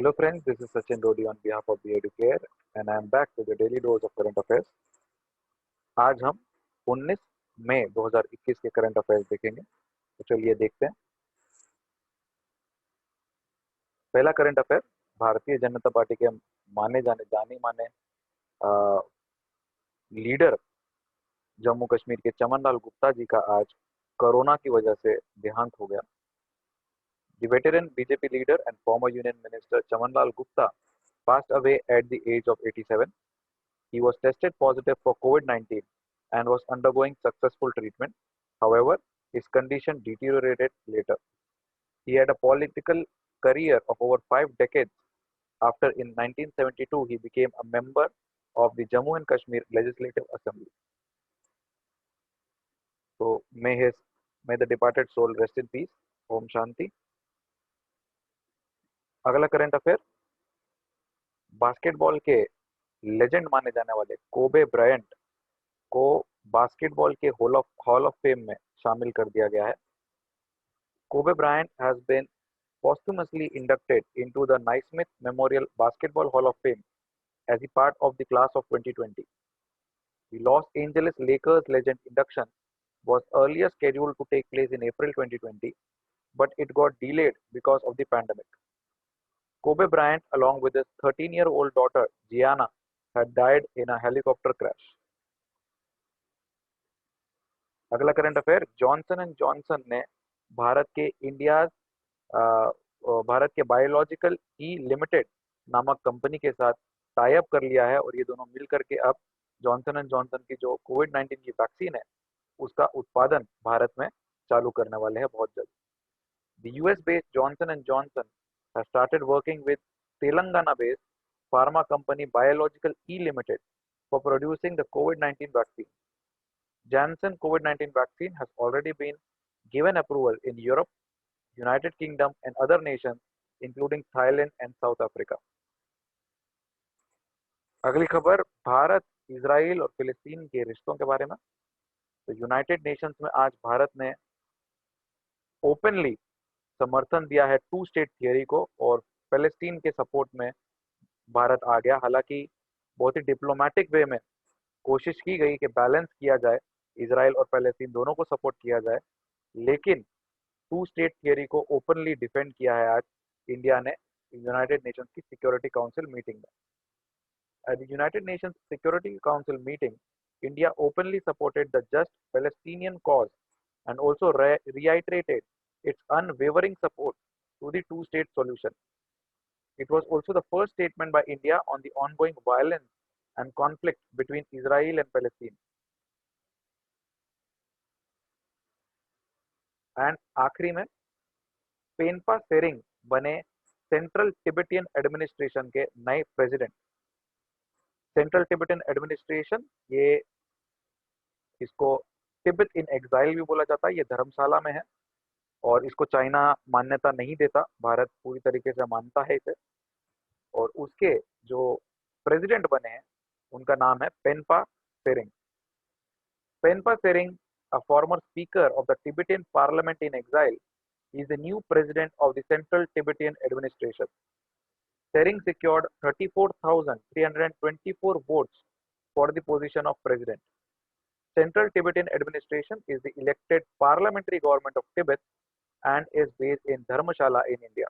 Hello friends, this is Sachin Dodi on behalf of the Educare and I am back with your daily dose of current affairs. आज हम 19 मई 2021 के current affairs देखेंगे। तो चलिए देखते हैं। पहला current affair, Bharatiya Janata party के जाने माने लीडर जम्मू कश्मीर के चमन लाल गुप्ता जी का आज कोरोना की वजह से देहांत हो गया। The veteran BJP leader and former Union Minister Chamanlal Gupta passed away at the age of 87. He was tested positive for COVID-19 and was undergoing successful treatment. However, his condition deteriorated later. He had a political career of over 5 decades. After in 1972, he became a member of the Jammu and Kashmir Legislative Assembly. So may the departed soul rest in peace. Om Shanti. अगला current affair, basketball के legend माने जाने वाले Kobe Bryant को basketball के hall of fame में शामिल कर दिया गया है। Kobe Bryant has been posthumously inducted into the Naismith Memorial Basketball Hall of Fame as a part of the class of 2020. The Los Angeles Lakers legend induction was earlier scheduled to take place in April 2020, but it got delayed because of the pandemic. Kobe Bryant, along with his 13-year-old daughter Gianna, had died in a helicopter crash. अगला current affair, Johnson and Johnson ने भारत के biological ई limited नामक company के साथ tie up कर लिया है और ये दोनों मिलकर के अब जॉनसन एंड जॉनसन की जो कोविड-19 की वैक्सीन है उसका उत्पादन भारत में चालू करने वाले हैं बहुत जल्द। The US-based Johnson and Johnson has started working with Telangana-based pharma company Biological E Limited for producing the COVID-19 vaccine. Janssen COVID-19 vaccine has already been given approval in Europe, United Kingdom and other nations including Thailand and South Africa. अगली खबर, Bharat, Israel और फिलिस्तीन के रिश्तों के बारे में। तो यूनाइटेड नेशंस में आज भारत ने ओपनली समर्थन दिया है टू स्टेट थियरी को और फिलिस्तीन के सपोर्ट में भारत आ गया। हालांकि बहुत ही डिप्लोमेटिक वे में कोशिश की गई कि बैलेंस किया जाए, इजराइल और फिलिस्तीन दोनों को सपोर्ट किया जाए, लेकिन टू स्टेट थियरी को ओपनली डिफेंड किया है आज इंडिया ने यूनाइटेड नेशंस की सिक्योरिटी काउंसिल मीटिंग में। At the United Nations Security Council meeting, India openly supported the just Palestinian cause and also reiterated its unwavering support to the two-state solution. It was also the first statement by India on the ongoing violence and conflict between Israel and Palestine. And आखिरी में पेनपा सेरिंग बने central Tibetan administration के नए president. Central Tibetan administration, ये इसको तिब्बत इन exile भी बोला जाता है, ये धर्मशाला में है और इसको चाइना मान्यता नहीं देता, भारत पूरी तरीके से मानता है इसे। और उसके जो प्रेसिडेंट बने हैं उनका नाम है Penpa Tsering. Penpa Tsering, a former speaker of the Tibetan parliament in exile, is the new president of the Central Tibetan Administration. Sering secured 34,324 votes for the position of president. Central Tibetan Administration is the elected parliamentary government of Tibet and is based in Dharmshala in India.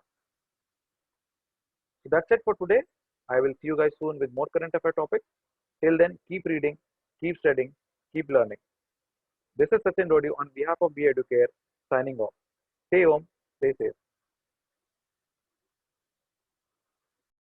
So that's it for today. I will see you guys soon with more current affair topics. Till then, keep reading, keep studying, keep learning. This is Sachin Dodi on behalf of Be Educare signing off. Stay home, stay safe.